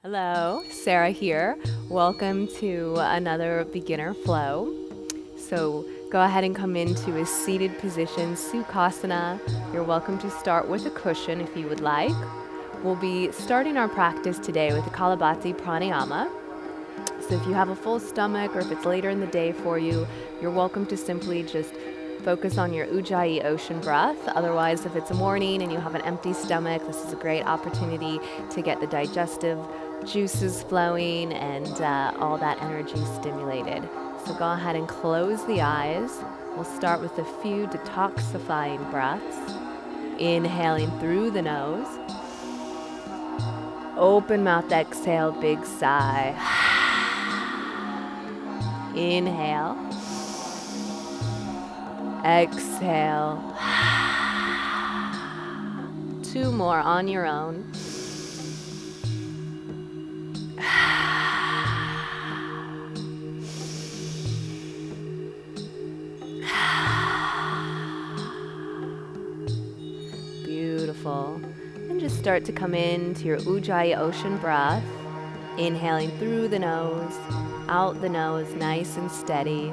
Hello, Sarah here. Welcome to another beginner flow. So go ahead and come into a seated position, Sukhasana. You're welcome to start with a cushion if you would like. We'll be starting our practice today with the Kalabati Pranayama. So if you have a full stomach or if it's later in the day for you, you're welcome to simply just focus on your Ujjayi ocean breath. Otherwise, if it's a morning and you have an empty stomach, this is a great opportunity to get the digestive juices flowing and all that energy stimulated. So go ahead and close the eyes. We'll start with a few detoxifying breaths. Inhaling through the nose. Open mouth, exhale, big sigh. Inhale. Exhale. Two more on your own. Beautiful. And just start to come into your Ujjayi ocean breath. Inhaling through the nose, out the nose, nice and steady.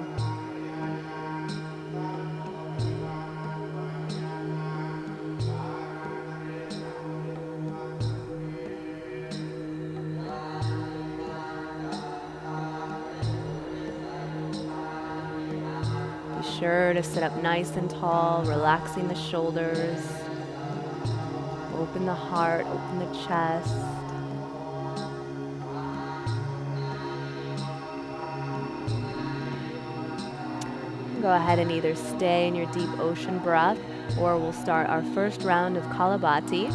Be sure to sit up nice and tall, relaxing the shoulders. Open the heart, open the chest. Go ahead and either stay in your deep ocean breath or we'll start our first round of Kalabati.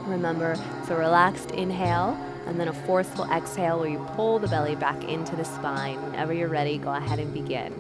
Remember, it's a relaxed inhale and then a forceful exhale where you pull the belly back into the spine. Whenever you're ready, go ahead and begin.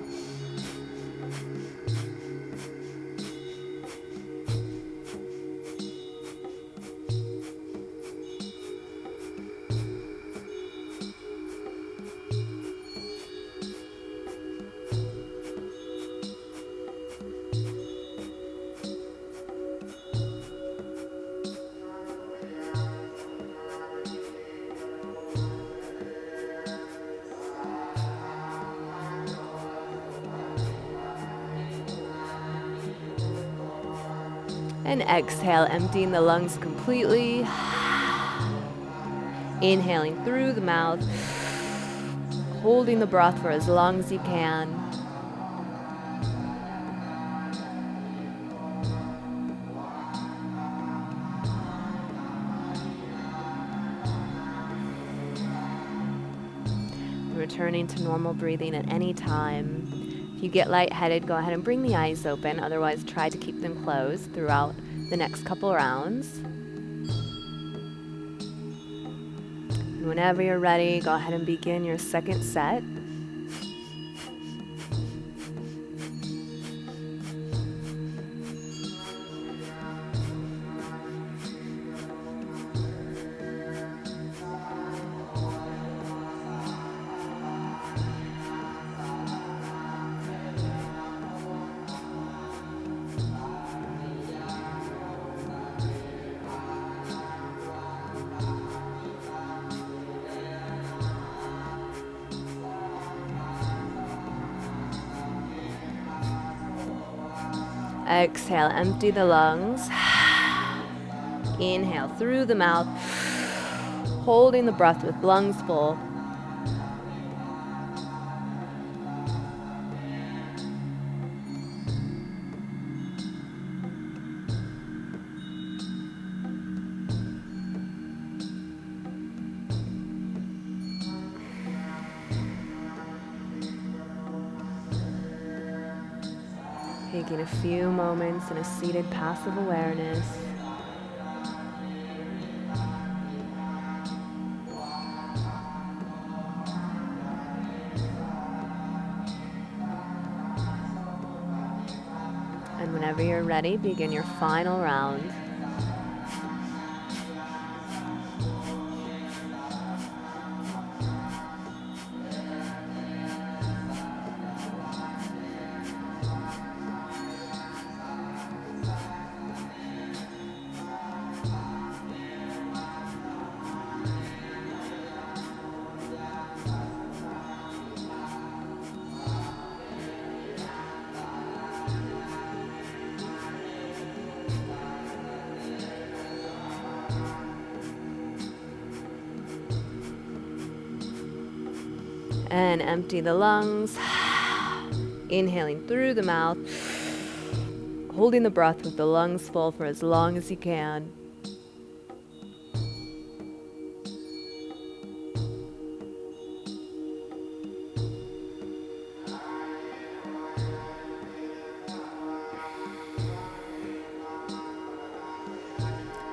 And exhale, emptying the lungs completely. Inhaling through the mouth. Holding the breath for as long as you can. Returning to normal breathing at any time. If you get lightheaded, go ahead and bring the eyes open. Otherwise, try to keep them closed throughout the next couple rounds. And whenever you're ready, go ahead and begin your second set. Exhale, empty the lungs. Inhale through the mouth, holding the breath with lungs full. Taking a few moments in a seated passive awareness. And whenever you're ready, begin your final round. And empty the lungs. Inhaling through the mouth. Holding the breath with the lungs full for as long as you can.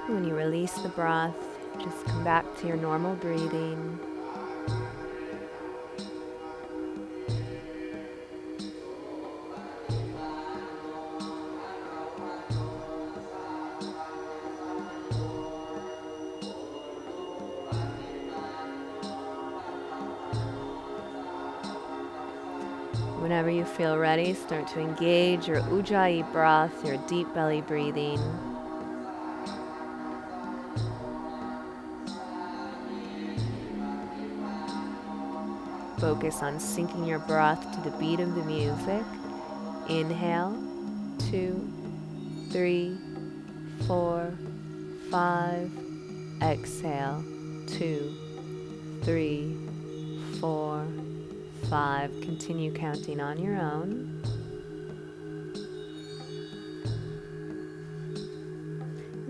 When you release the breath, just come back to your normal breathing. Whenever you feel ready, start to engage your Ujjayi breath, your deep belly breathing. Focus on syncing your breath to the beat of the music. Inhale, 2, 3, 4, 5. Exhale, 2, 3, 4, 5. Continue counting on your own.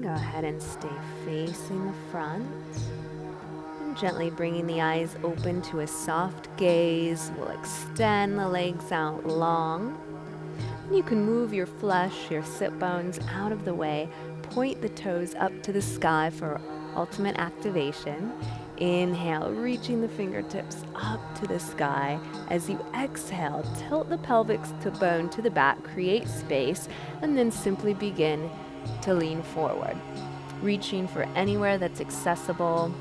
Go ahead and stay facing the front. And gently bringing the eyes open to a soft gaze. We'll extend the legs out long. And you can move your flesh, your sit bones out of the way. Point the toes up to the sky for ultimate activation. Inhale, reaching the fingertips up to the sky. As you exhale, tilt the pelvis to bone to the back, create space, and then simply begin to lean forward. Reaching for anywhere that's accessible.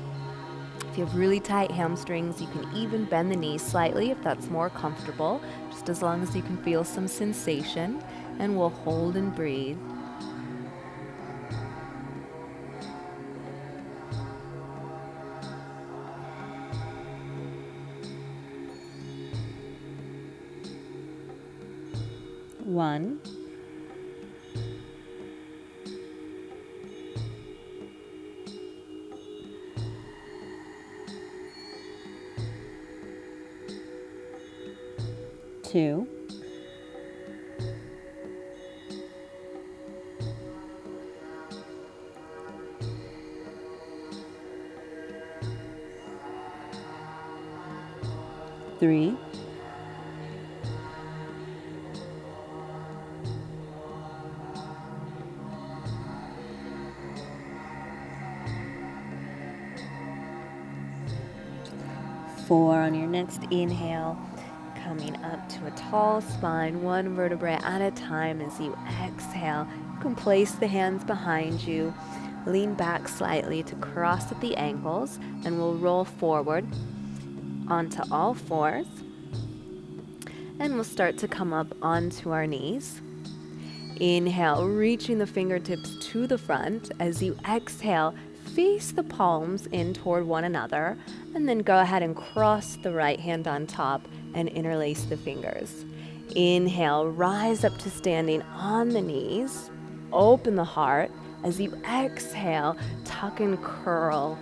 If you have really tight hamstrings, you can even bend the knees slightly if that's more comfortable, just as long as you can feel some sensation, and we'll hold and breathe. One, 2, 3, 4. On your next inhale, coming up to a tall spine, one vertebrae at a time. As you exhale, you can place the hands behind you, lean back slightly to cross at the ankles, and we'll roll forward onto all fours. And we'll start to come up onto our knees. Inhale, reaching the fingertips to the front. As you exhale, face the palms in toward one another, and then go ahead and cross the right hand on top and interlace the fingers. Inhale, rise up to standing on the knees. Open the heart. As you exhale, tuck and curl.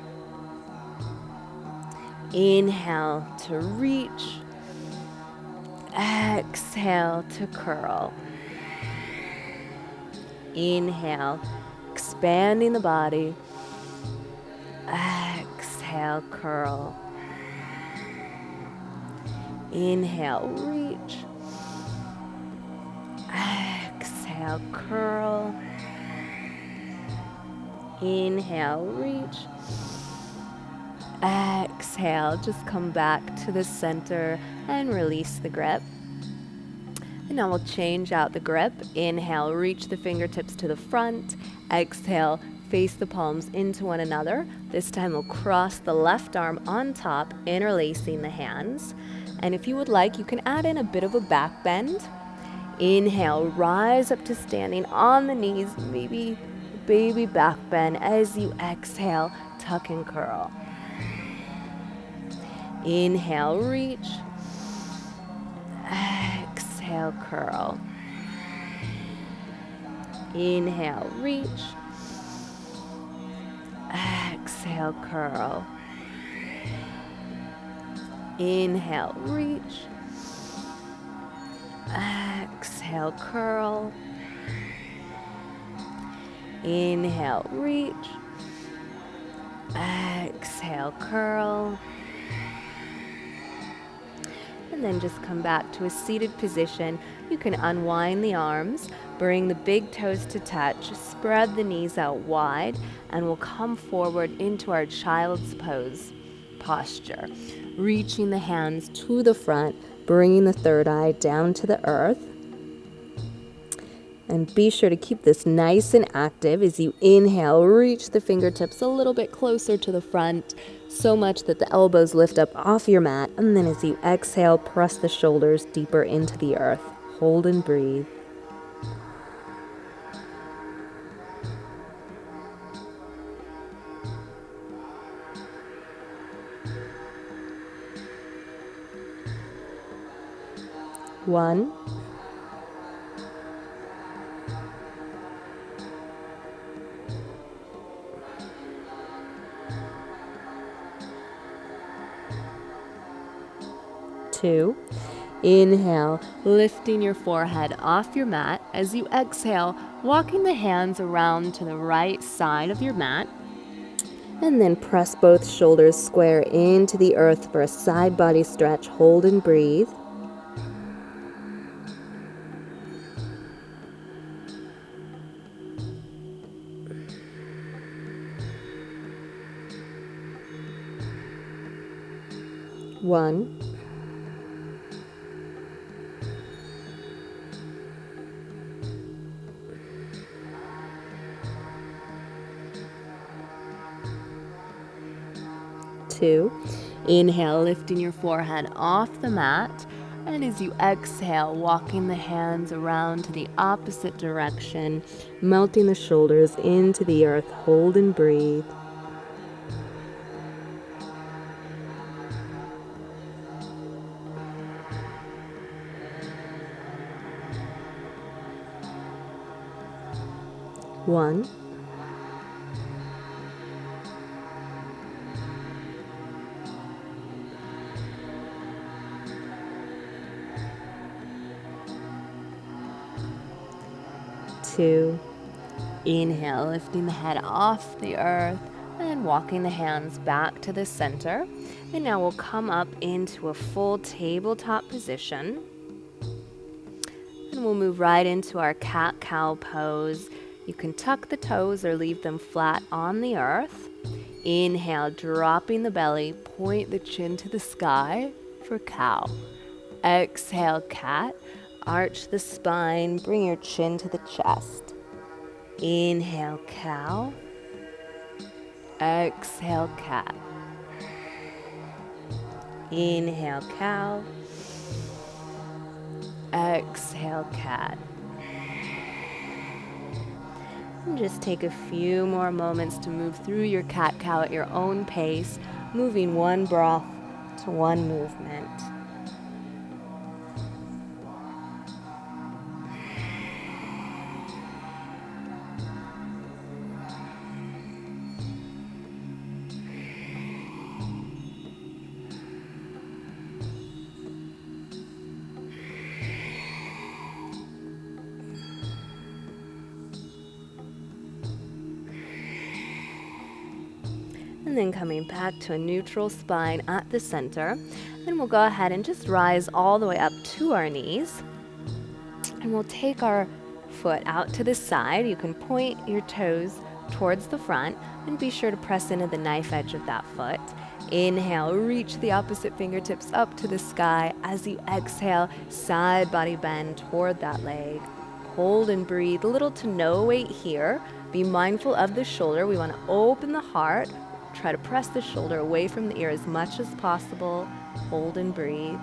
Inhale to reach. Exhale to curl. Inhale, expanding the body. Exhale, curl. Inhale, reach. Exhale, curl. Inhale, reach. Exhale, just come back to the center and release the grip. And now we'll change out the grip. Inhale, reach the fingertips to the front. Exhale, face the palms into one another. This time we'll cross the left arm on top, interlacing the hands. And if you would like, you can add in a bit of a back bend. Inhale, rise up to standing on the knees, maybe baby back bend. As you exhale, tuck and curl. Inhale, reach. Exhale, curl. Inhale, reach. Exhale, curl. Inhale, reach. Exhale, curl. Inhale, reach. Exhale, curl. And then just come back to a seated position. You can unwind the arms, bring the big toes to touch, spread the knees out wide, and we'll come forward into our child's pose posture. Reaching the hands to the front, bringing the third eye down to the earth. And be sure to keep this nice and active as you inhale, reach the fingertips a little bit closer to the front, so much that the elbows lift up off your mat. And then as you exhale, press the shoulders deeper into the earth. Hold and breathe. One. 2. Inhale, lifting your forehead off your mat. As you exhale, walking the hands around to the right side of your mat. And then press both shoulders square into the earth for a side body stretch. Hold and breathe. One. 2. Inhale, lifting your forehead off the mat. And as you exhale, walking the hands around to the opposite direction, melting the shoulders into the earth. Hold and breathe. One. 2. Inhale, lifting the head off the earth and walking the hands back to the center. And now we'll come up into a full tabletop position. And we'll move right into our cat-cow pose. You can tuck the toes or leave them flat on the earth. Inhale, dropping the belly, point the chin to the sky for cow. Exhale, cat. Arch the spine, bring your chin to the chest. Inhale, cow. Exhale, cat. Inhale, cow. Exhale, cat. And just take a few more moments to move through your cat-cow at your own pace, moving one breath to one movement. And then coming back to a neutral spine at the center. And we'll go ahead and just rise all the way up to our knees. And we'll take our foot out to the side. You can point your toes towards the front and be sure to press into the knife edge of that foot. Inhale, reach the opposite fingertips up to the sky. As you exhale, side body bend toward that leg. Hold and breathe. Little to no weight here. Be mindful of the shoulder. We want to open the heart. Try to press the shoulder away from the ear as much as possible. Hold and breathe.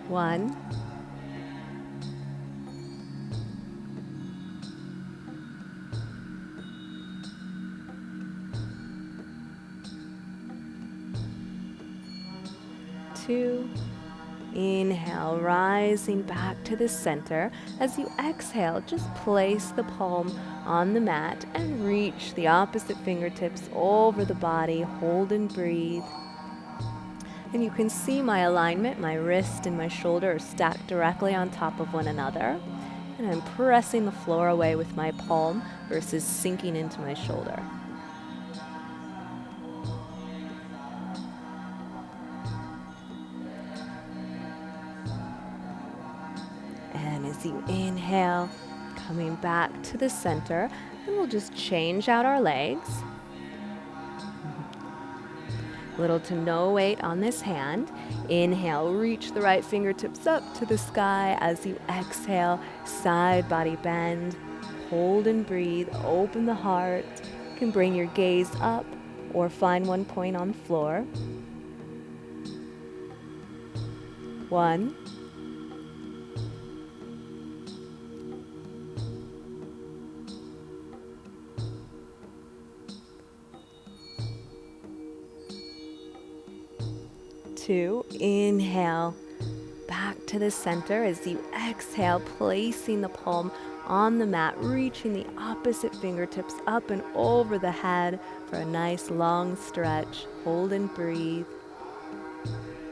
One. 2. Inhale, rising back to the center. As you exhale, just place the palm on the mat and reach the opposite fingertips over the body. Hold and breathe. And you can see my alignment. My wrist and my shoulder are stacked directly on top of one another. And I'm pressing the floor away with my palm versus sinking into my shoulder. And as you inhale, coming back to the center, and we'll just change out our legs. Little to no weight on this hand. Inhale, reach the right fingertips up to the sky. As you exhale, side body bend. Hold and breathe, open the heart. You can bring your gaze up or find one point on the floor. 1. 2. Inhale, back to the center. As you exhale, placing the palm on the mat, reaching the opposite fingertips up and over the head for a nice long stretch. Hold and breathe.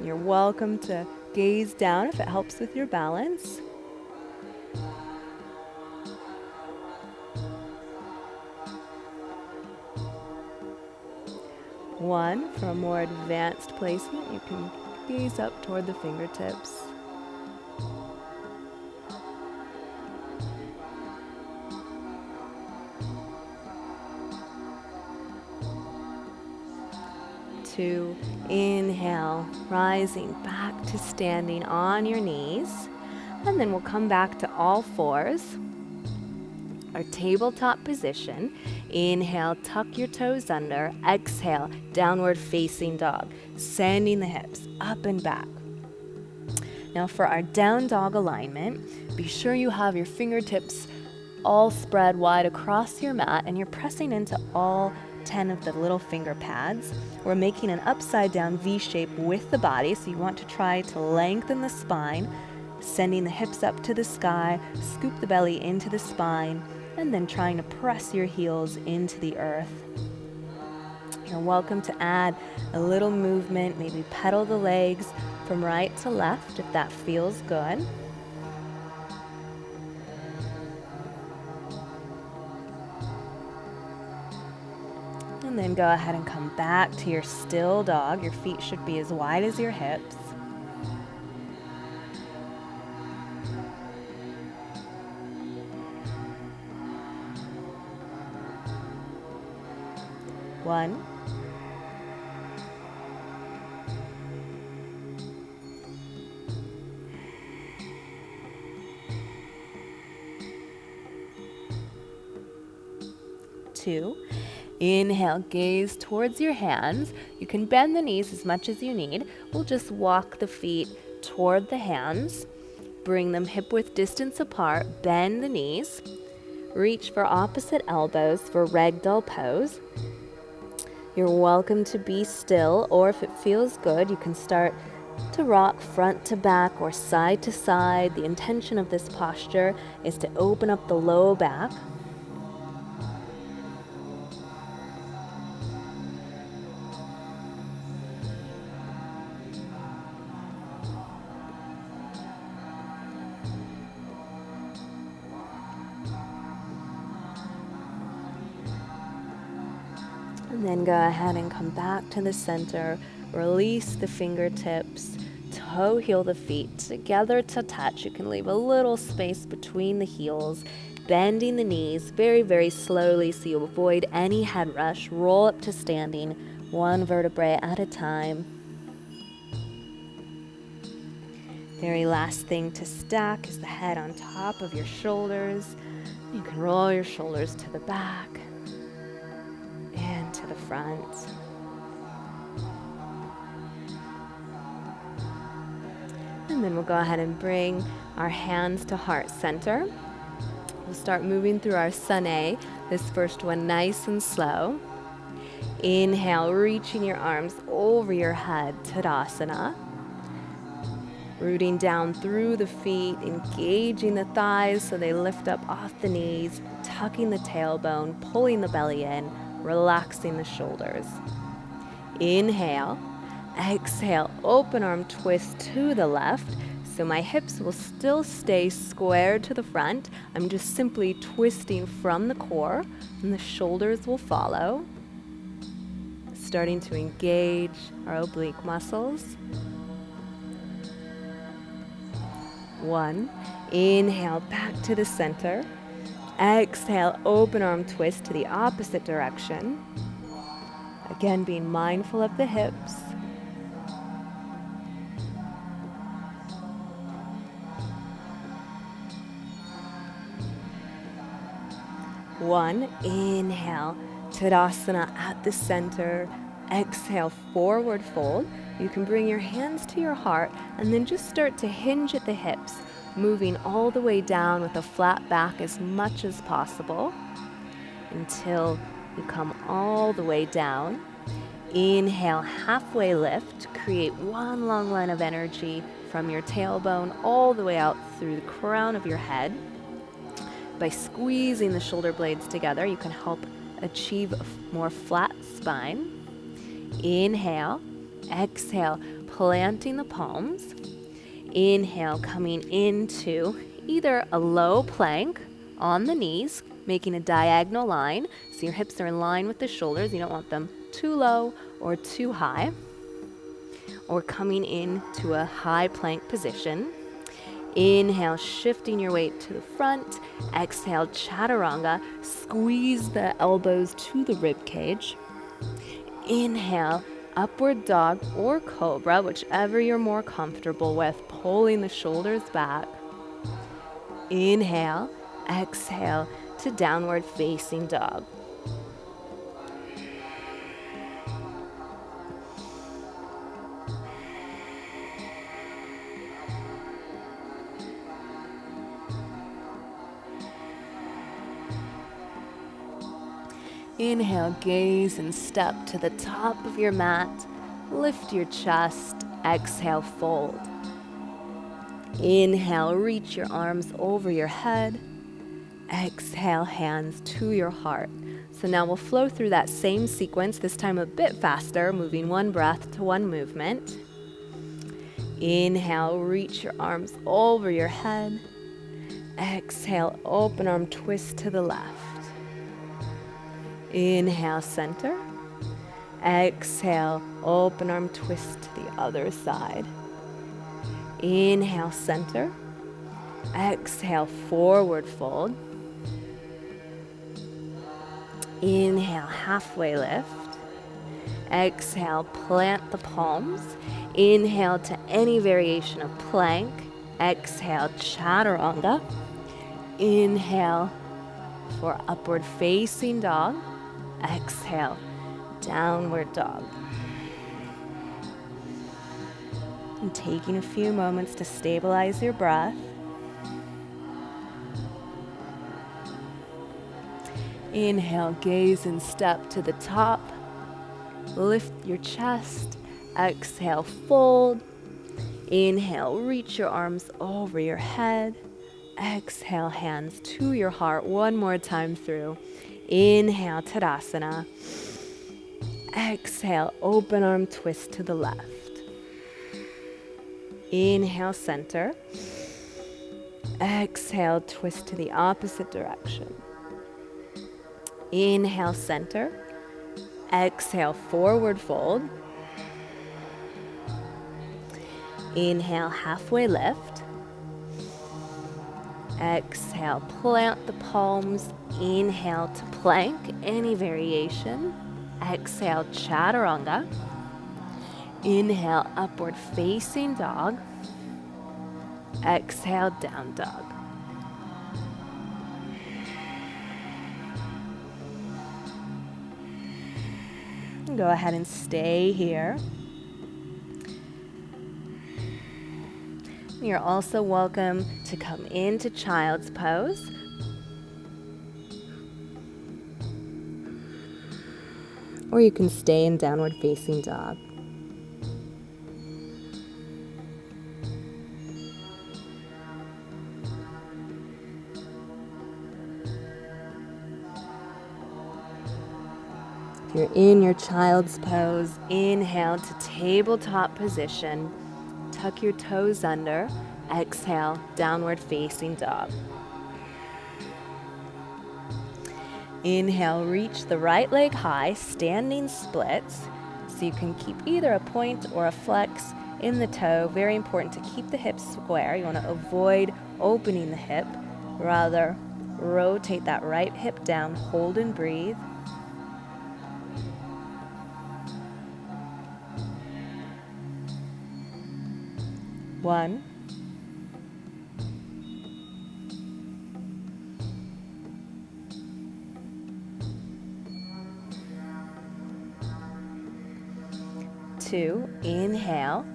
You're welcome to gaze down if it helps with your balance. One, for a more advanced placement, you can gaze up toward the fingertips. Two, inhale, rising back to standing on your knees. And then we'll come back to all fours. Our tabletop position. Inhale, tuck your toes under. Exhale, downward facing dog, sending the hips up and back. Now for our down dog alignment, be sure you have your fingertips all spread wide across your mat and you're pressing into all 10 of the little finger pads. We're making an upside down V shape with the body, so you want to try to lengthen the spine, sending the hips up to the sky, scoop the belly into the spine, and then trying to press your heels into the earth. You're welcome to add a little movement, maybe pedal the legs from right to left if that feels good. And then go ahead and come back to your still dog. Your feet should be as wide as your hips. One. Two. Inhale, gaze towards your hands. You can bend the knees as much as you need. We'll just walk the feet toward the hands. Bring them hip width distance apart. Bend the knees. Reach for opposite elbows for ragdoll pose. You're welcome to be still, or if it feels good, you can start to rock front to back or side to side. The intention of this posture is to open up the low back. And then go ahead and come back to the center. Release the fingertips. Toe heel the feet together to touch. You can leave a little space between the heels. Bending the knees very, very slowly so you avoid any head rush. Roll up to standing, one vertebrae at a time. Very last thing to stack is the head on top of your shoulders. You can roll your shoulders to the back and to the front. And then we'll go ahead and bring our hands to heart center. We'll start moving through our Sun A, this first one nice and slow. Inhale, reaching your arms over your head, Tadasana. Rooting down through the feet, engaging the thighs so they lift up off the knees, tucking the tailbone, pulling the belly in, relaxing the shoulders. Inhale. Exhale, open arm twist to the left. So my hips will still stay squared to the front. I'm just simply twisting from the core, and the shoulders will follow. Starting to engage our oblique muscles. 1. Inhale, back to the center. Exhale, open arm twist to the opposite direction. Again, being mindful of the hips. 1. Inhale, Tadasana at the center. Exhale, forward fold. You can bring your hands to your heart and then just start to hinge at the hips, moving all the way down with a flat back as much as possible until you come all the way down. Inhale, halfway lift. Create one long line of energy from your tailbone all the way out through the crown of your head. By squeezing the shoulder blades together, you can help achieve a more flat spine. Inhale, exhale, planting the palms. Inhale, coming into either a low plank on the knees, making a diagonal line, so your hips are in line with the shoulders. You don't want them too low or too high. Or coming into a high plank position. Inhale, shifting your weight to the front. Exhale, chaturanga. Squeeze the elbows to the rib cage. Inhale, upward dog or cobra, whichever you're more comfortable with, pulling the shoulders back. Inhale, exhale to downward facing dog. Inhale, gaze and step to the top of your mat. Lift your chest. Exhale, fold. Inhale, reach your arms over your head. Exhale, hands to your heart. So now we'll flow through that same sequence, this time a bit faster, moving one breath to one movement. Inhale, reach your arms over your head. Exhale, open arm twist to the left. Inhale, center. Exhale, open arm twist to the other side. Inhale, center. Exhale, forward fold. Inhale, halfway lift. Exhale, plant the palms. Inhale to any variation of plank. Exhale, chaturanga. Inhale for upward facing dog. Exhale, downward dog. And taking a few moments to stabilize your breath. Inhale, gaze and step to the top. Lift your chest. Exhale, fold. Inhale, reach your arms over your head. Exhale, hands to your heart. One more time through. Inhale, Tadasana. Exhale, open arm twist to the left. Inhale, center. Exhale, twist to the opposite direction. Inhale, center. Exhale, forward fold. Inhale, halfway lift. Exhale, plant the palms. Inhale to plank, any variation. Exhale, chaturanga. Inhale, upward facing dog. Exhale, down dog. Go ahead and stay here. You're also welcome to come into child's pose. Or you can stay in downward facing dog. If you're in your child's pose, inhale to tabletop position. Tuck your toes under. Exhale, downward facing dog. Inhale, reach the right leg high, standing splits. So you can keep either a point or a flex in the toe. Very important to keep the hips square. You want to avoid opening the hip. Rather, rotate that right hip down, hold and breathe. One. 2, inhale.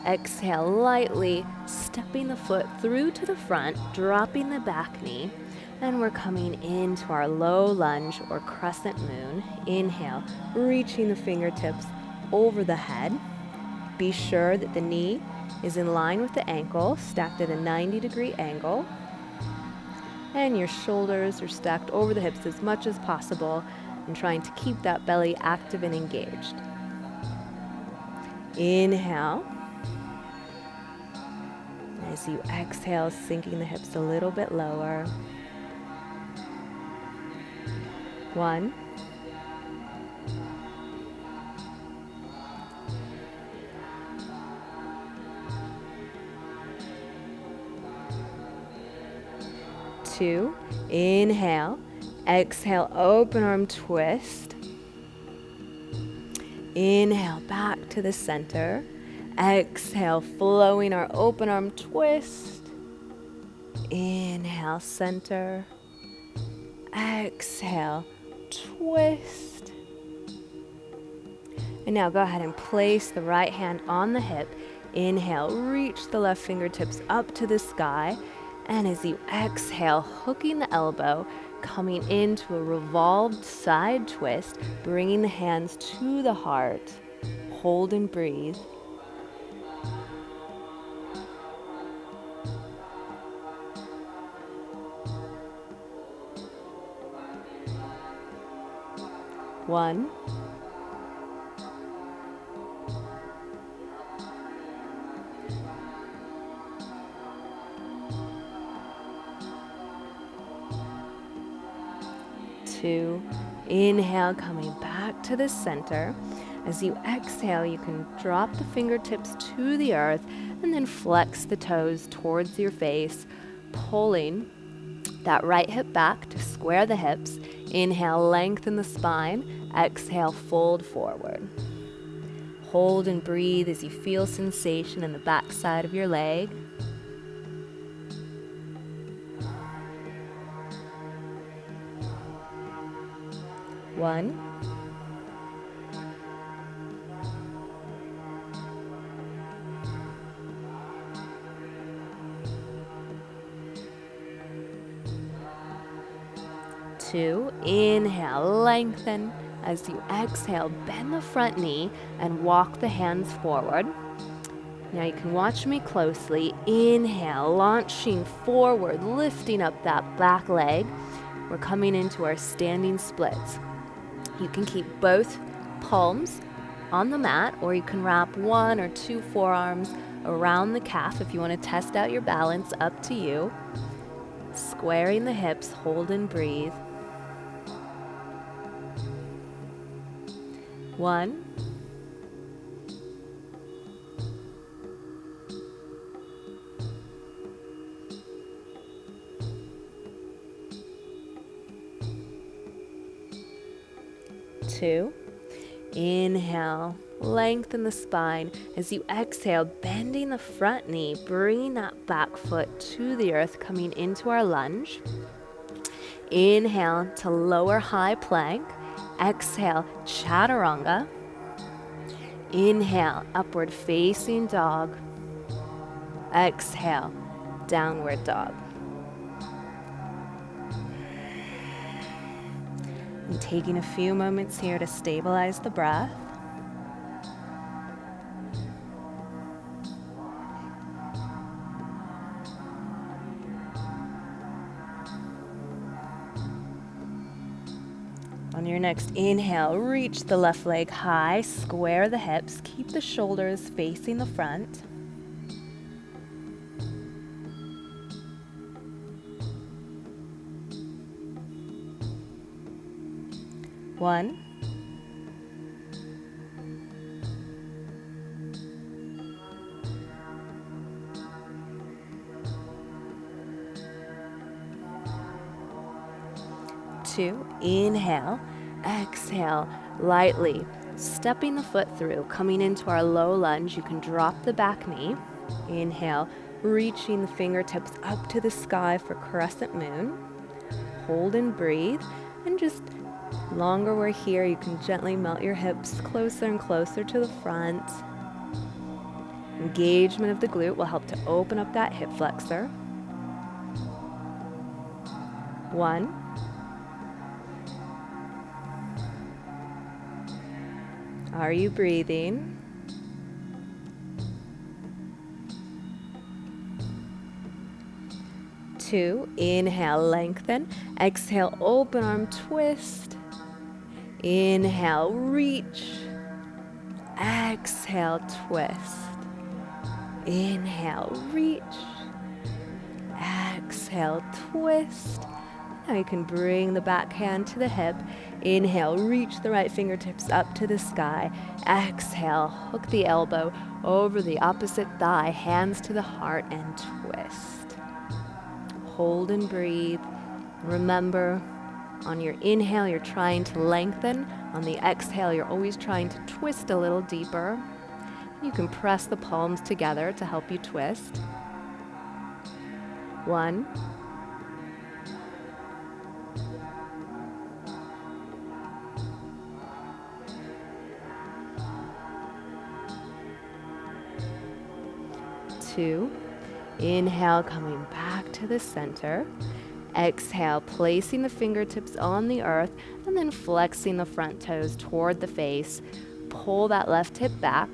Exhale, lightly stepping the foot through to the front, dropping the back knee. And we're coming into our low lunge or crescent moon. Inhale, reaching the fingertips over the head. Be sure that the knee is in line with the ankle, stacked at a 90-degree angle. And your shoulders are stacked over the hips as much as possible, and trying to keep that belly active and engaged. Inhale. As you exhale, sinking the hips a little bit lower. 1. 2, inhale. Exhale, open arm twist. Inhale, back to the center. Exhale, flowing our open arm twist. Inhale, center. Exhale, twist. And now go ahead and place the right hand on the hip. Inhale, reach the left fingertips up to the sky. And as you exhale, hooking the elbow, coming into a revolved side twist, bringing the hands to the heart. Hold and breathe. One. 2, inhale, coming back to the center. As you exhale, you can drop the fingertips to the earth and then flex the toes towards your face, pulling that right hip back to square the hips. Inhale, lengthen the spine. Exhale, fold forward. Hold and breathe as you feel sensation in the back side of your leg. One. 2, inhale, lengthen. As you exhale, bend the front knee and walk the hands forward. Now you can watch me closely. Inhale, launching forward, lifting up that back leg. We're coming into our standing splits. You can keep both palms on the mat, or you can wrap 1 or 2 forearms around the calf if you want to test out your balance, up to you. Squaring the hips, hold and breathe. 1. 2, inhale, lengthen the spine. As you exhale, bending the front knee, bringing that back foot to the earth, coming into our lunge. Inhale to lower high plank. Exhale, chaturanga. Inhale, upward facing dog. Exhale, downward dog. And taking a few moments here to stabilize the breath. On your next inhale, reach the left leg high, square the hips, keep the shoulders facing the front. One. 2, inhale, exhale, lightly stepping the foot through, coming into our low lunge. You can drop the back knee. Inhale, reaching the fingertips up to the sky for crescent moon. Hold and breathe, and just longer we're here, you can gently melt your hips closer and closer to the front. Engagement of the glute will help to open up that hip flexor. 1. Are you breathing? 2, inhale, lengthen. Exhale, open arm twist. Inhale, reach. Exhale, twist. Inhale, reach. Exhale, twist. Now you can bring the back hand to the hip. Inhale, reach the right fingertips up to the sky. Exhale, hook the elbow over the opposite thigh, hands to the heart, and twist. Hold and breathe. Remember, on your inhale, you're trying to lengthen. On the exhale, you're always trying to twist a little deeper. You can press the palms together to help you twist. 1. 2. Inhale, coming back to the center. Exhale, placing the fingertips on the earth and then flexing the front toes toward the face. Pull that left hip back.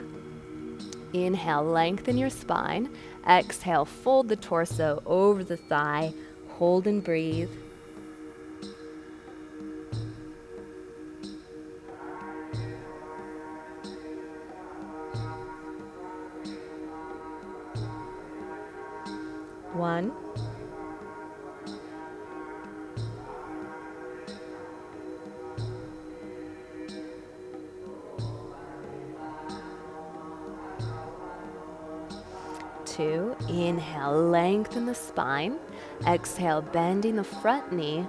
Inhale, lengthen your spine. Exhale, fold the torso over the thigh. Hold and breathe. One. 2, inhale, lengthen the spine. Exhale, bending the front knee.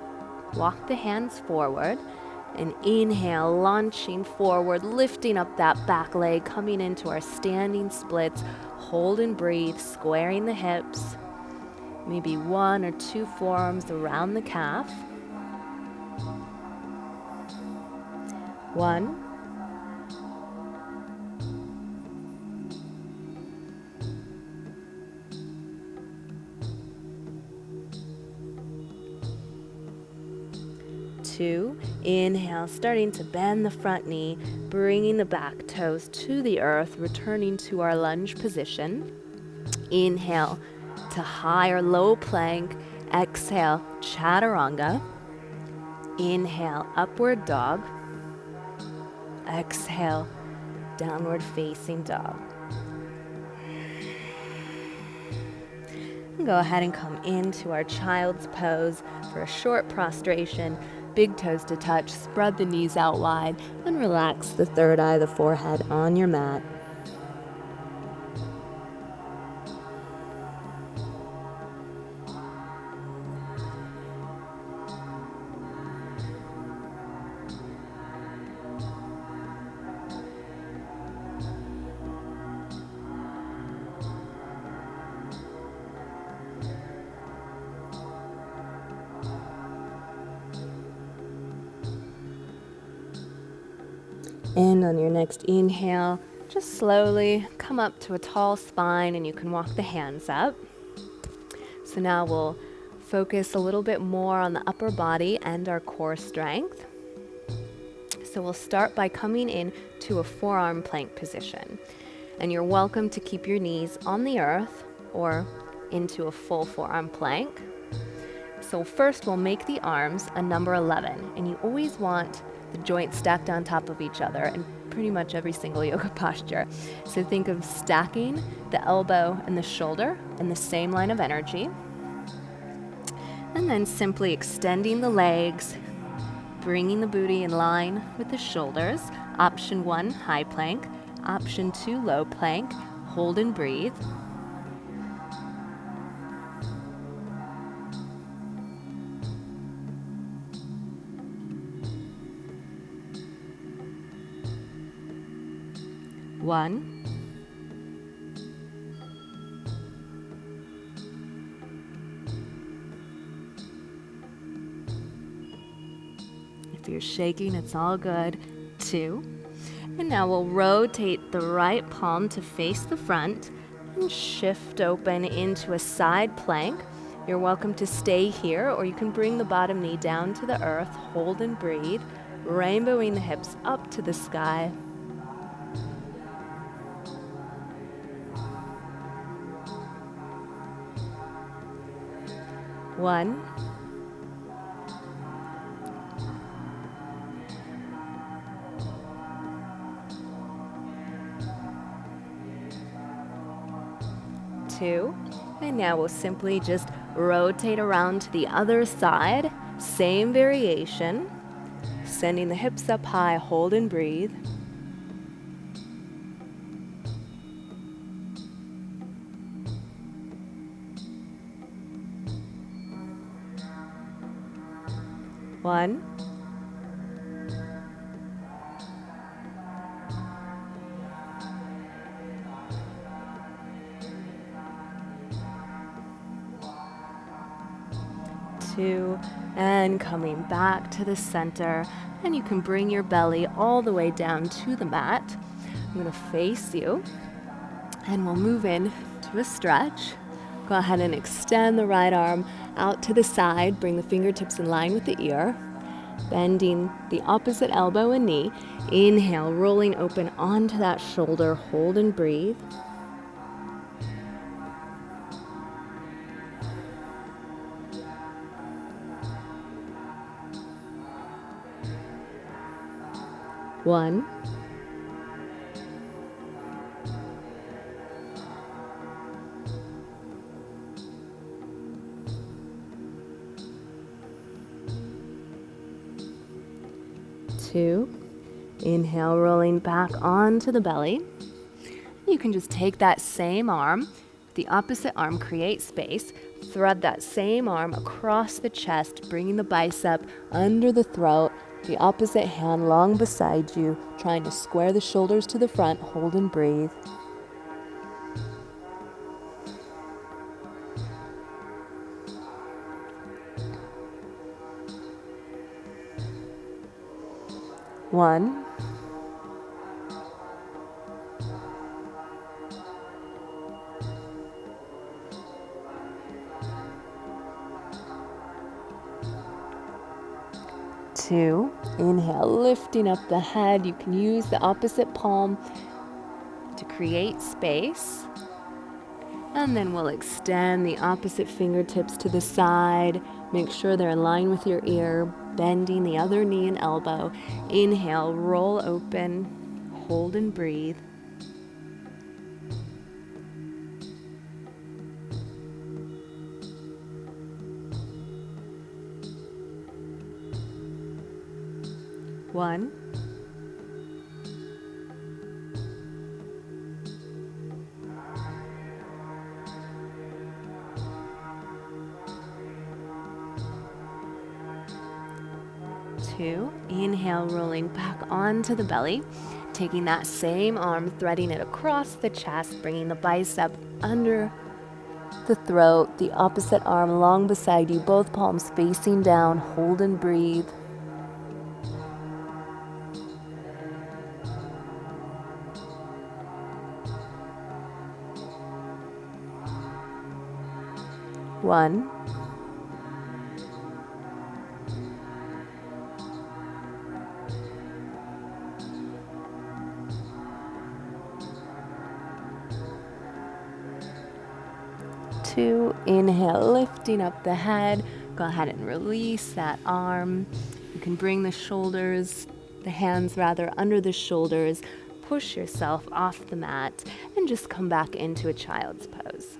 Walk the hands forward. And inhale, launching forward, lifting up that back leg, coming into our standing splits. Hold and breathe, squaring the hips. Maybe 1 or 2 forearms around the calf. 1. 2, inhale, starting to bend the front knee, bringing the back toes to the earth, returning to our lunge position. Inhale to high or low plank. Exhale, chaturanga. Inhale, upward dog. Exhale, downward facing dog. And go ahead and come into our child's pose for a short prostration. Big toes to touch, spread the knees out wide, and relax the third eye, the forehead on your mat. And on your next inhale, just slowly come up to a tall spine and you can walk the hands up. So now we'll focus a little bit more on the upper body and our core strength. So we'll start by coming in to a forearm plank position. And you're welcome to keep your knees on the earth or into a full forearm plank. So first we'll make the arms a number 11, and you always want the joints stacked on top of each other in pretty much every single yoga posture. So think of stacking the elbow and the shoulder in the same line of energy. And then simply extending the legs, bringing the booty in line with the shoulders. Option 1, high plank. Option 2, low plank. Hold and breathe. One. If you're shaking, it's all good. 2. And now we'll rotate the right palm to face the front and shift open into a side plank. You're welcome to stay here, or you can bring the bottom knee down to the earth. Hold and breathe, rainbowing the hips up to the sky. 1. 2. And now we'll simply just rotate around to the other side. Same variation. Sending the hips up high, hold and breathe. 1. 2, and coming back to the center, and you can bring your belly all the way down to the mat. I'm going to face you, and we'll move in to a stretch. Go ahead and extend the right arm out to the side, bring the fingertips in line with the ear, bending the opposite elbow and knee. Inhale, rolling open onto that shoulder, hold and breathe. 1. 2. Inhale, rolling back onto the belly. You can just take that same arm, the opposite arm, create space, thread that same arm across the chest, bringing the bicep under the throat, the opposite hand long beside you, trying to square the shoulders to the front, hold and breathe. 1. 2. Inhale, lifting up the head. You can use the opposite palm to create space. And then we'll extend the opposite fingertips to the side. Make sure they're in line with your ear, bending the other knee and elbow. Inhale, roll open, hold and breathe. 1. 2. Inhale, rolling back onto the belly. Taking that same arm, threading it across the chest, bringing the bicep under the throat, the opposite arm long beside you, both palms facing down, hold and breathe. 1. 2. Inhale, lifting up the head. Go ahead and release that arm. You can bring the shoulders the hands rather under the shoulders. Push yourself off the mat and just come back into a child's pose.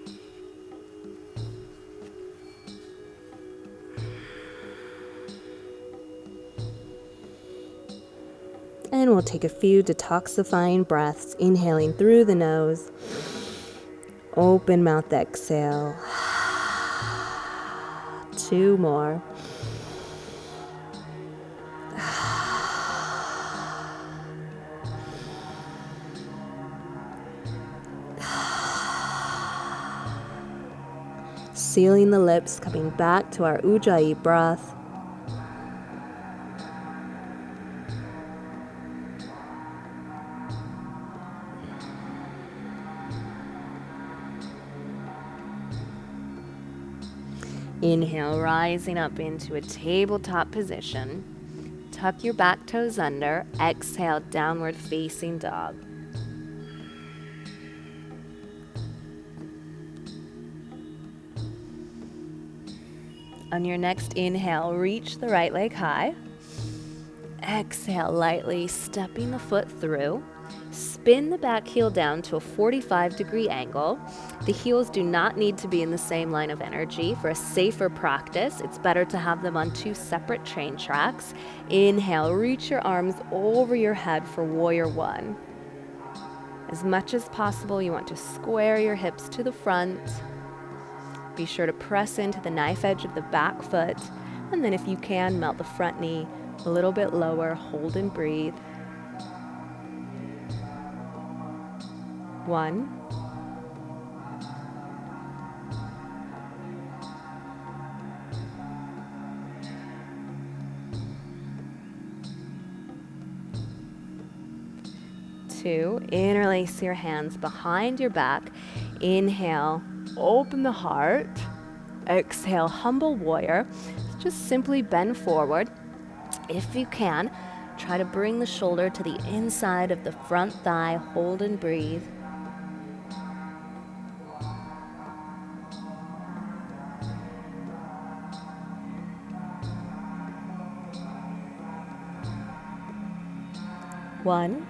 And we'll take a few detoxifying breaths, inhaling through the nose. Open mouth exhale. 2 more. Sealing the lips, coming back to our Ujjayi breath. Inhale, rising up into a tabletop position. Tuck your back toes under. Exhale, downward facing dog. On your next inhale, reach the right leg high. Exhale, lightly stepping the foot through. Spin the back heel down to a 45-degree angle. The heels do not need to be in the same line of energy. For a safer practice, it's better to have them on 2 separate train tracks. Inhale, reach your arms over your head for warrior 1. As much as possible, you want to square your hips to the front. Be sure to press into the knife edge of the back foot, and then if you can, melt the front knee a little bit lower. Hold and breathe. 1. 2. Interlace your hands behind your back. Inhale, open the heart. Exhale, humble warrior. Just simply bend forward. If you can, try to bring the shoulder to the inside of the front thigh. Hold and breathe. 1.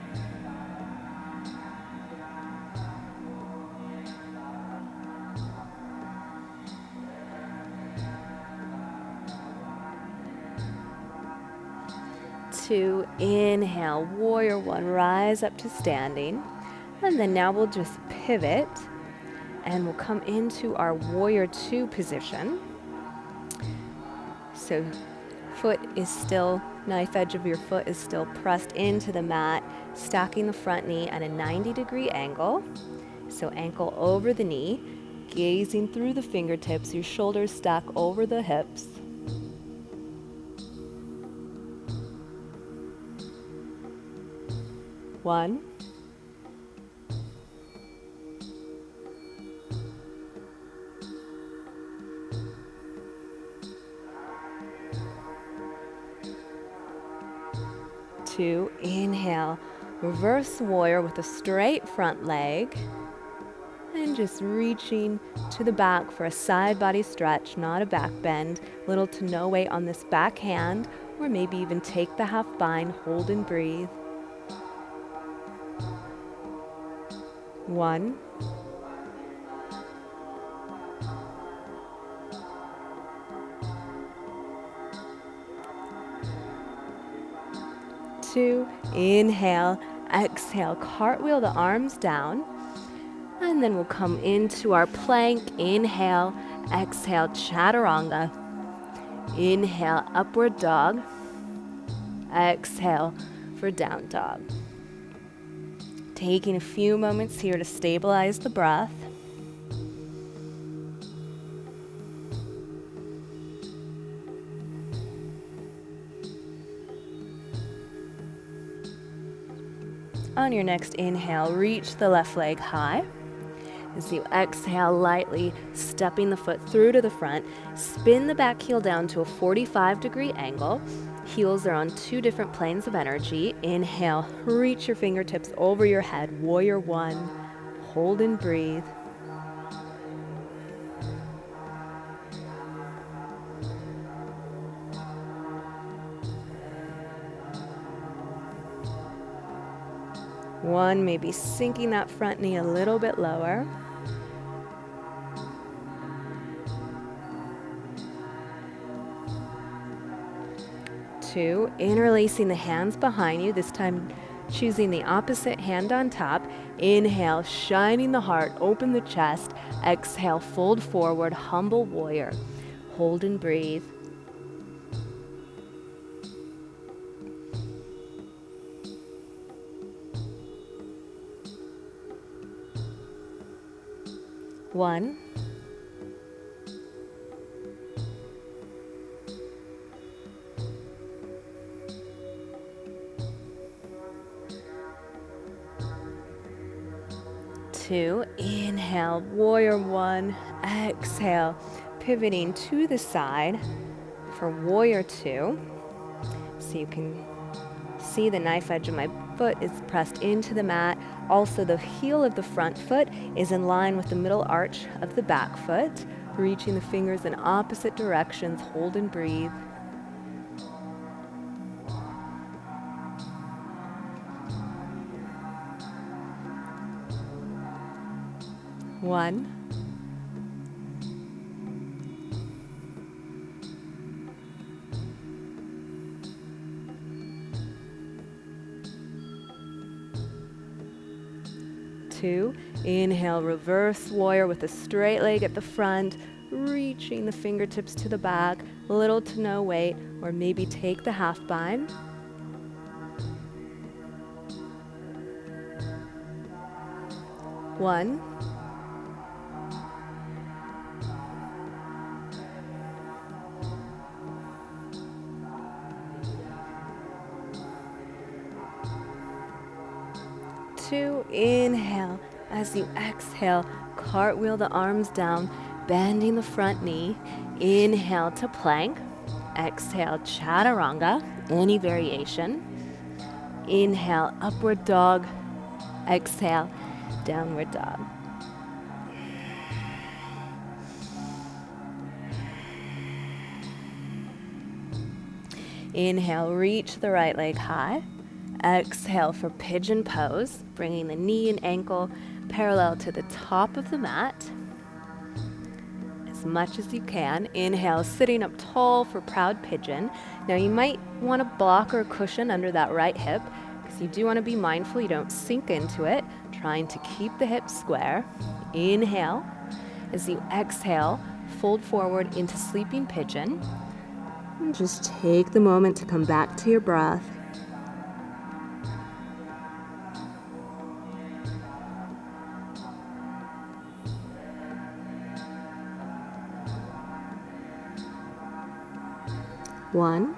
2. Inhale, warrior 1, rise up to standing. And then now we'll just pivot and we'll come into our warrior 2 position. So foot is still, knife edge of your foot is still pressed into the mat, stacking the front knee at a 90-degree angle. So ankle over the knee, gazing through the fingertips, your shoulders stack over the hips. 1. 2. Inhale, reverse warrior with a straight front leg. And just reaching to the back for a side body stretch, not a back bend. Little to no weight on this back hand, or maybe even take the half bind, hold and breathe. 1. 2. Inhale, exhale, cartwheel the arms down. And then we'll come into our plank. Inhale, exhale, chaturanga. Inhale, upward dog. Exhale for down dog. Taking a few moments here to stabilize the breath. On your next inhale, reach the left leg high. As you exhale, lightly stepping the foot through to the front, spin the back heel down to a 45-degree angle. Heels are on 2 different planes of energy. Inhale, reach your fingertips over your head, warrior 1. Hold and breathe. 1, maybe sinking that front knee a little bit lower. 2, interlacing the hands behind you, this time choosing the opposite hand on top. Inhale, shining the heart, open the chest. Exhale, fold forward, humble warrior. Hold and breathe. One. 2, inhale, warrior 1, exhale, pivoting to the side for warrior 2. So you can see the knife edge of my foot is pressed into the mat. Also, the heel of the front foot is in line with the middle arch of the back foot, reaching the fingers in opposite directions. Hold and breathe. 1. 2, inhale, reverse warrior with a straight leg at the front, reaching the fingertips to the back, little to no weight, or maybe take the half bind. 1. 2, inhale. As you exhale, cartwheel the arms down, bending the front knee. Inhale to plank. Exhale, chaturanga, any variation. Inhale, upward dog. Exhale, downward dog. Inhale, reach the right leg high. Exhale for pigeon pose, bringing the knee and ankle parallel to the top of the mat. As much as you can. Inhale, sitting up tall for proud pigeon. Now you might want a block or a cushion under that right hip, because you do want to be mindful you don't sink into it, trying to keep the hips square. Inhale. As you exhale, fold forward into sleeping pigeon. And just take the moment to come back to your breath. One.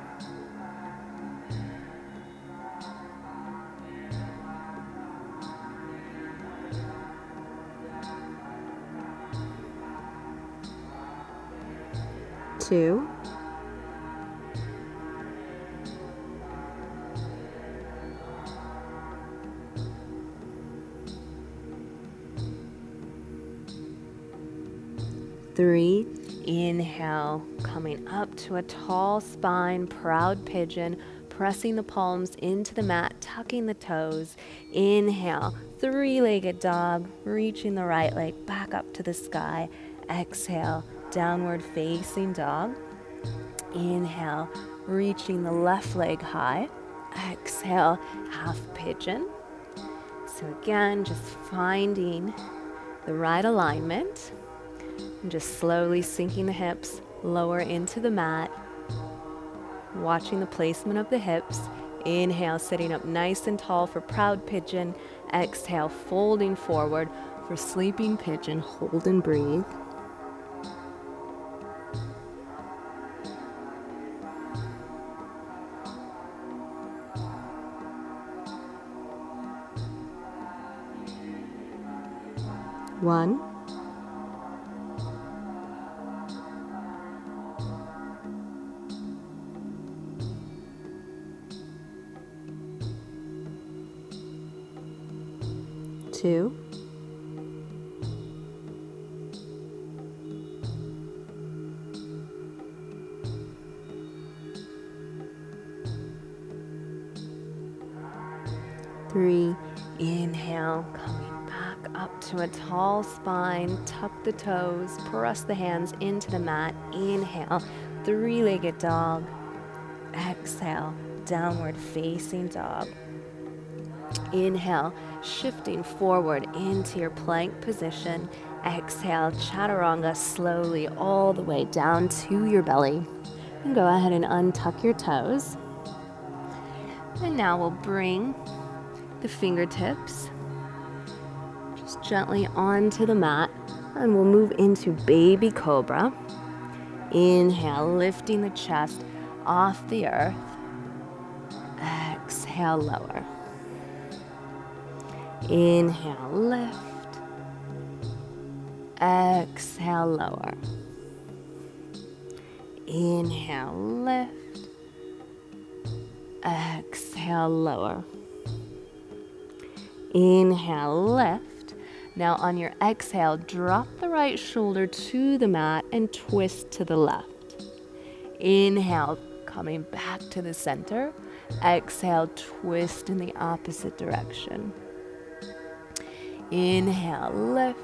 2. 3. Inhale, coming up to a tall spine, proud pigeon, pressing the palms into the mat, tucking the toes. Inhale, three-legged dog, reaching the right leg back up to the sky. Exhale, downward facing dog. Inhale, reaching the left leg high. Exhale, half pigeon. So again, just finding the right alignment. And just slowly sinking the hips lower into the mat. Watching the placement of the hips. Inhale, sitting up nice and tall for proud pigeon. Exhale, folding forward for sleeping pigeon. Hold and breathe. One. 2. 3. Inhale, coming back up to a tall spine. Tuck the toes, press the hands into the mat. Inhale, three-legged dog. Exhale, downward facing dog. Inhale, shifting forward into your plank position. Exhale, chaturanga slowly all the way down to your belly. And go ahead and untuck your toes. And now we'll bring the fingertips just gently onto the mat, and we'll move into baby cobra. Inhale, lifting the chest off the earth. Exhale, lower. Inhale, lift. Exhale, lower. Inhale, lift. Exhale, lower. Inhale, lift. Now on your exhale, drop the right shoulder to the mat and twist to the left. Inhale, coming back to the center. Exhale, twist in the opposite direction. Inhale, lift.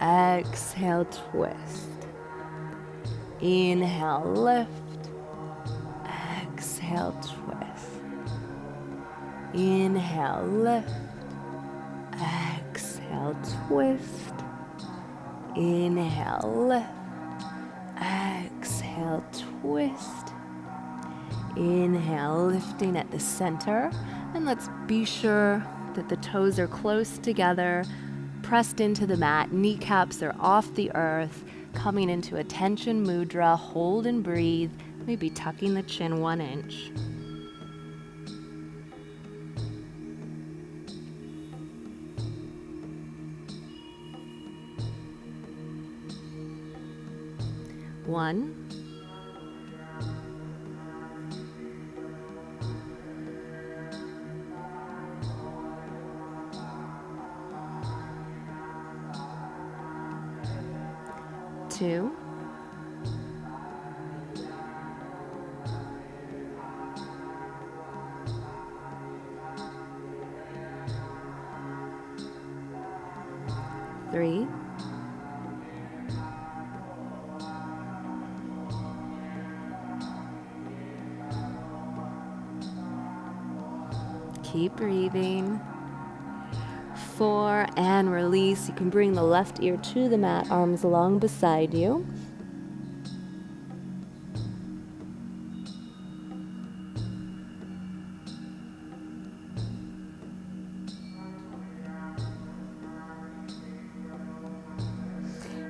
Exhale, twist. Inhale, lift. Exhale, twist. Inhale, lift. Exhale, twist. Inhale, lift. Exhale, twist. Inhale, lifting at the center. And let's be sure that the toes are close together, pressed into the mat, kneecaps are off the earth, coming into attention mudra, hold and breathe, maybe tucking the chin 1 inch. One. 2. 3. 'Keep breathing. 4, and release. You can bring the left ear to the mat, arms along beside you.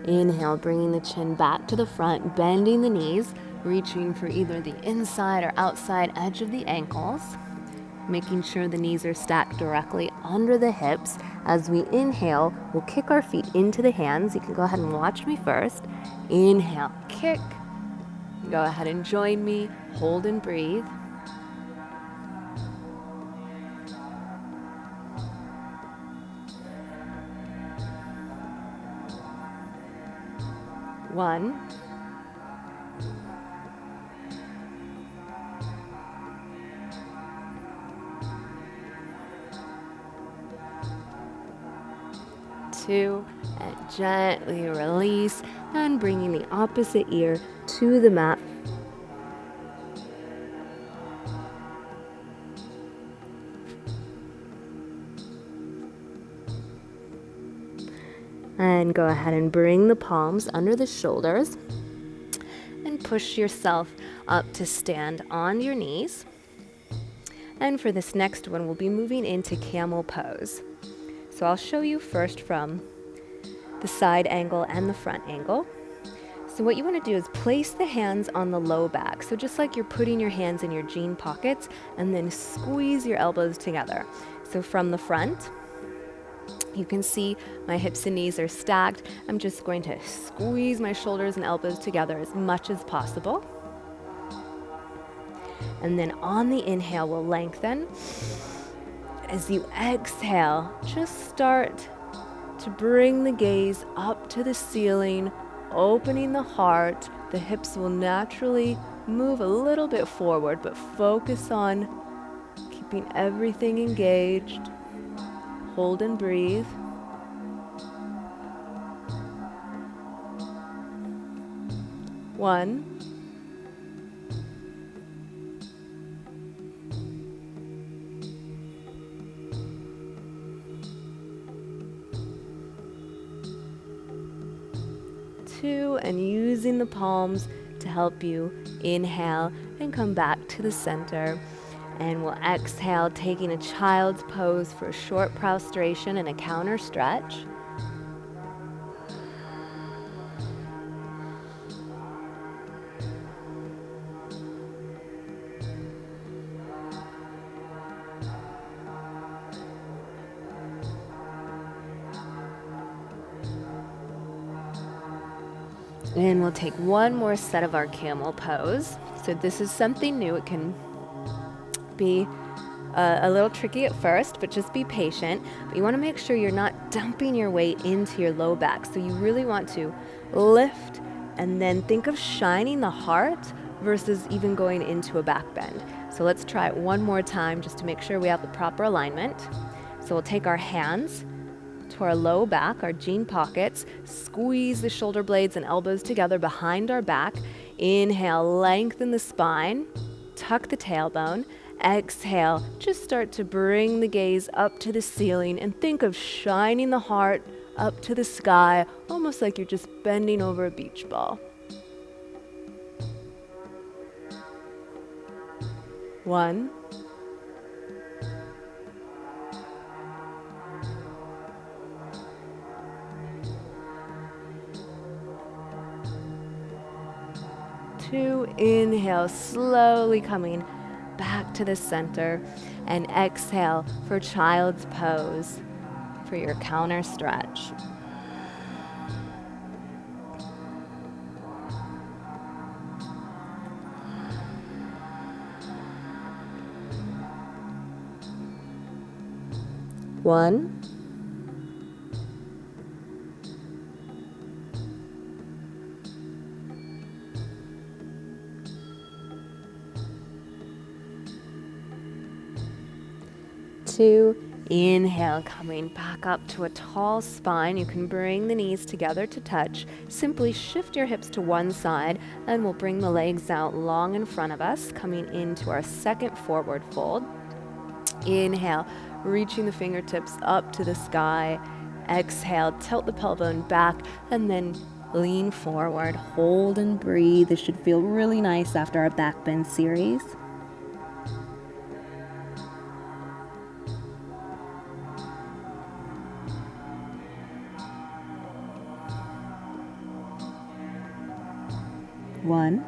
Inhale, bringing the chin back to the front, bending the knees, reaching for either the inside or outside edge of the ankles. Making sure the knees are stacked directly under the hips. As we inhale, we'll kick our feet into the hands. You can go ahead and watch me first. Inhale, kick. Go ahead and join me. Hold and breathe. One. 2, and gently release, and bringing the opposite ear to the mat. And go ahead and bring the palms under the shoulders and push yourself up to stand on your knees. And for this next one, we'll be moving into camel pose. So I'll show you first from the side angle and the front angle. So what you want to do is place the hands on the low back. So just like you're putting your hands in your jean pockets, and then squeeze your elbows together. So from the front, you can see my hips and knees are stacked. I'm just going to squeeze my shoulders and elbows together as much as possible. And then on the inhale, we'll lengthen. As you exhale, just start to bring the gaze up to the ceiling, opening the heart. The hips will naturally move a little bit forward, but focus on keeping everything engaged. Hold and breathe. 1. 2, and using the palms to help you inhale and come back to the center. And we'll exhale, taking a child's pose for a short prostration and a counter stretch. And we'll take one more set of our camel pose. So this is something new. It can be a little tricky at first, but just be patient. But you want to make sure you're not dumping your weight into your low back. So you really want to lift and then think of shining the heart versus even going into a back bend. So let's try it one more time just to make sure we have the proper alignment. So we'll take our hands to our low back, our jean pockets, squeeze the shoulder blades and elbows together behind our back. Inhale, lengthen the spine, tuck the tailbone. Exhale, just start to bring the gaze up to the ceiling and think of shining the heart up to the sky, almost like you're just bending over a beach ball. 1. 2, inhale, slowly coming back to the center, and exhale for child's pose for your counter stretch. One. 2, inhale, coming back up to a tall spine. You can bring the knees together to touch. Simply shift your hips to one side, and we'll bring the legs out long in front of us, coming into our second forward fold. Inhale, reaching the fingertips up to the sky. Exhale, tilt the pelvis back, and then lean forward. Hold and breathe. This should feel really nice after our back bend series. One.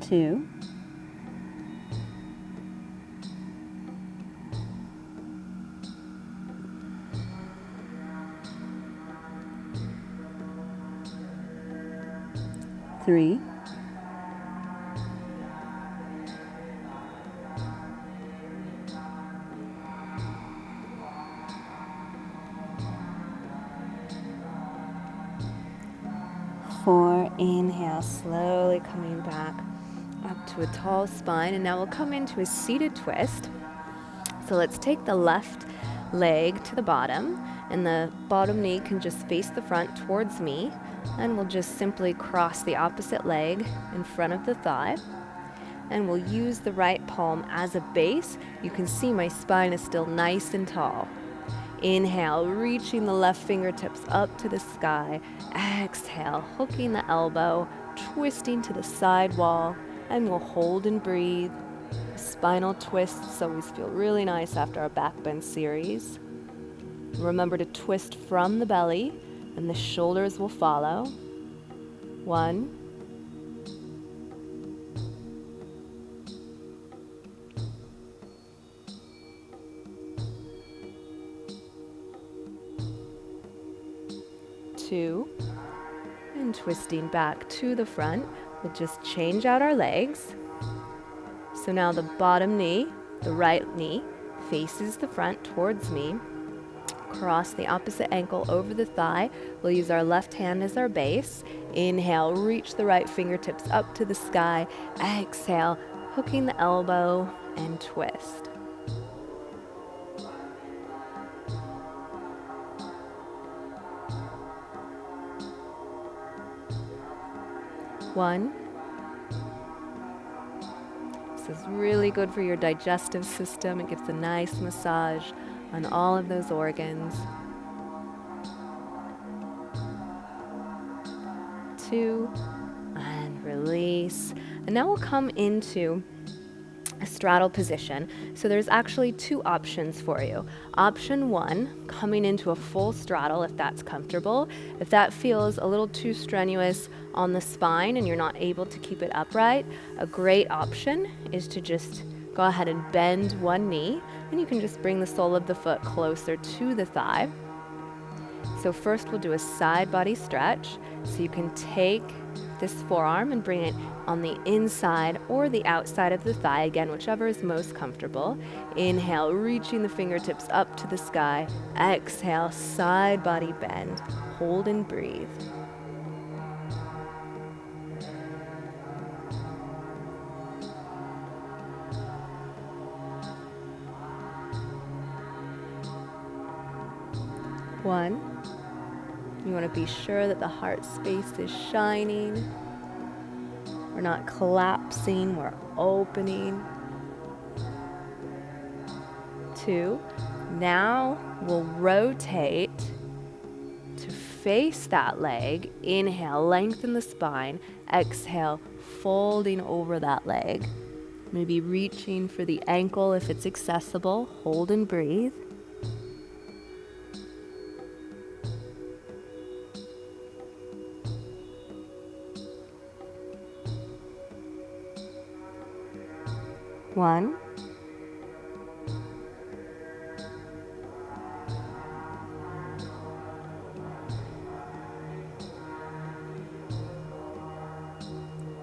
2. 3. 4, inhale, slowly coming back up to a tall spine, and now we'll come into a seated twist. So let's take the left leg to the bottom, and the bottom knee can just face the front towards me, and we'll just simply cross the opposite leg in front of the thigh, and we'll use the right palm as a base. You can see my spine is still nice and tall. Inhale, reaching the left fingertips up to the sky. Exhale, hooking the elbow, twisting to the side wall, and we'll hold and breathe. Spinal twists always feel really nice after our back bend series. Remember to twist from the belly, and the shoulders will follow. 1. 2, and twisting back to the front. We'll just change out our legs. So now the bottom knee, the right knee, faces the front towards me. cross the opposite ankle over the thigh. We'll use our left hand as our base. Inhale, reach the right fingertips up to the sky. Exhale, hooking the elbow and twist. One. This is really good for your digestive system. It gives a nice massage on all of those organs. 2, and release. And now we'll come into a straddle position. So there's actually 2 options for you. Option 1, coming into a full straddle if that's comfortable. If that feels a little too strenuous on the spine and you're not able to keep it upright, a great option is to just go ahead and bend one knee, and you can just bring the sole of the foot closer to the thigh. So first we'll do a side body stretch. So you can take this forearm and bring it on the inside or the outside of the thigh, again, whichever is most comfortable. Inhale, reaching the fingertips up to the sky. Exhale, side body bend. Hold and breathe. One. You want to be sure that the heart space is shining. We're not collapsing, we're opening. 2. Now we'll rotate to face that leg. Inhale, lengthen the spine. Exhale, folding over that leg. Maybe reaching for the ankle if it's accessible. Hold and breathe. One.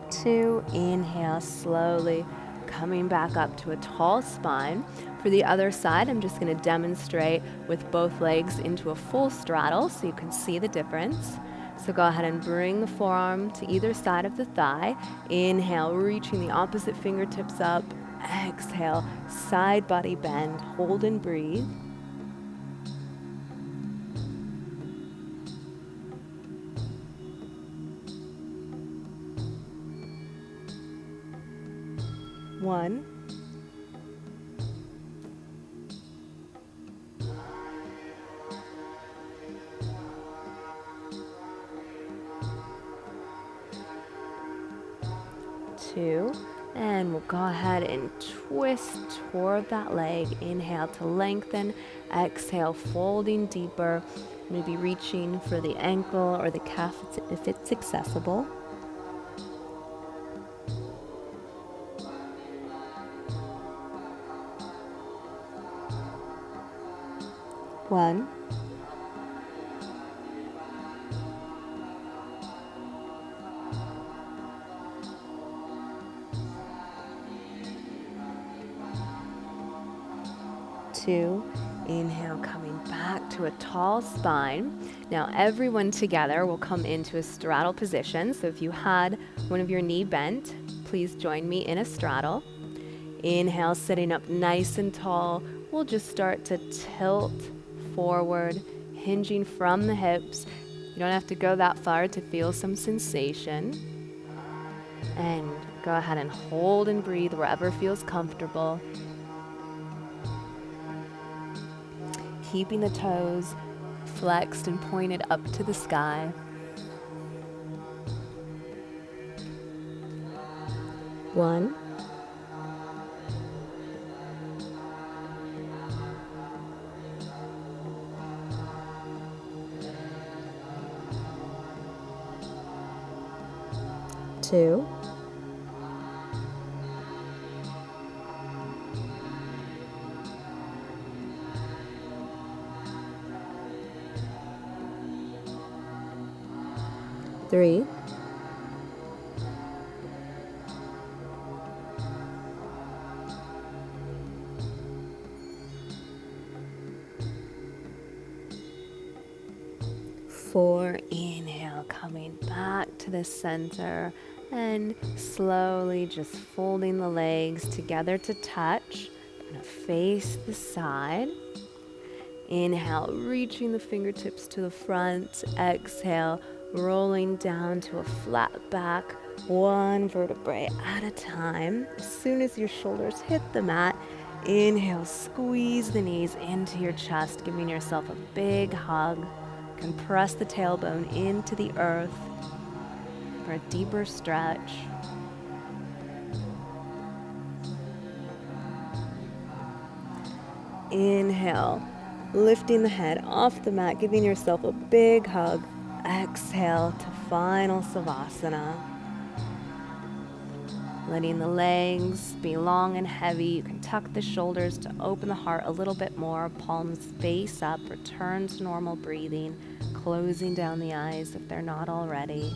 2, inhale slowly, coming back up to a tall spine. For the other side, I'm just going to demonstrate with both legs into a full straddle so you can see the difference. So go ahead and bring the forearm to either side of the thigh. Inhale, reaching the opposite fingertips up. Exhale, side body bend. Hold and breathe. One. 2, and we'll go ahead and twist toward that leg. Inhale to lengthen, exhale, folding deeper, maybe reaching for the ankle or the calf if it's accessible. One. 2, inhale, coming back to a tall spine. Now everyone together will come into a straddle position. So if you had one of your knee bent, please join me in a straddle. Inhale, sitting up nice and tall. We'll just start to tilt forward, hinging from the hips. You don't have to go that far to feel some sensation. And go ahead and hold and breathe wherever feels comfortable. Keeping the toes flexed and pointed up to the sky. One. 2. 3. 4. 4. Inhale, coming back to the center and slowly just folding the legs together to touch. Gonna face the side. Inhale, reaching the fingertips to the front. Exhale, rolling down to a flat back, one vertebrae at a time. As soon as your shoulders hit the mat, inhale, squeeze the knees into your chest, giving yourself a big hug. Compress the tailbone into the earth for a deeper stretch. Inhale, lifting the head off the mat, giving yourself a big hug. Exhale to final Savasana. Letting the legs be long and heavy. You can tuck the shoulders to open the heart a little bit more. Palms face up, return to normal breathing. Closing down the eyes if they're not already.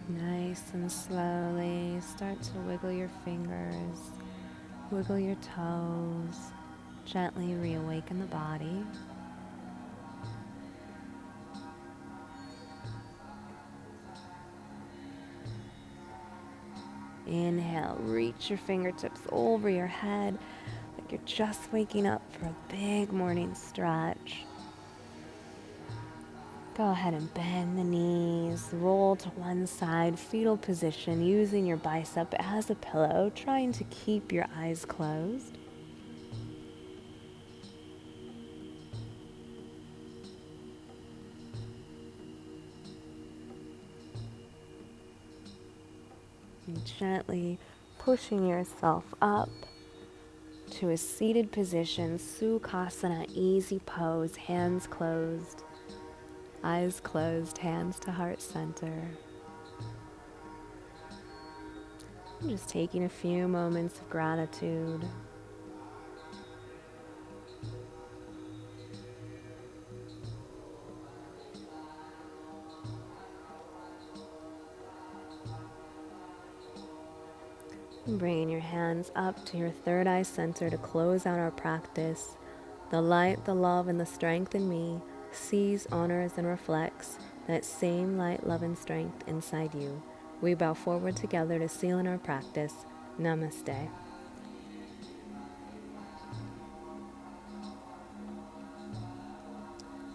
Nice and slowly start to wiggle your fingers, wiggle your toes, gently reawaken the body. Inhale, reach your fingertips over your head like you're just waking up for a big morning stretch. Go ahead and bend the knees, roll to one side, fetal position, using your bicep as a pillow, trying to keep your eyes closed. And gently pushing yourself up to a seated position, Sukhasana, easy pose, hands closed, eyes closed, hands to heart center. And just taking a few moments of gratitude. And bringing your hands up to your third eye center to close out our practice. The light, the love, and the strength in me sees, honors, and reflects that same light, love, and strength inside you. We bow forward together to seal in our practice. Namaste.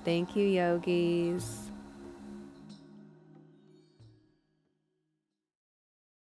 Thank you, yogis.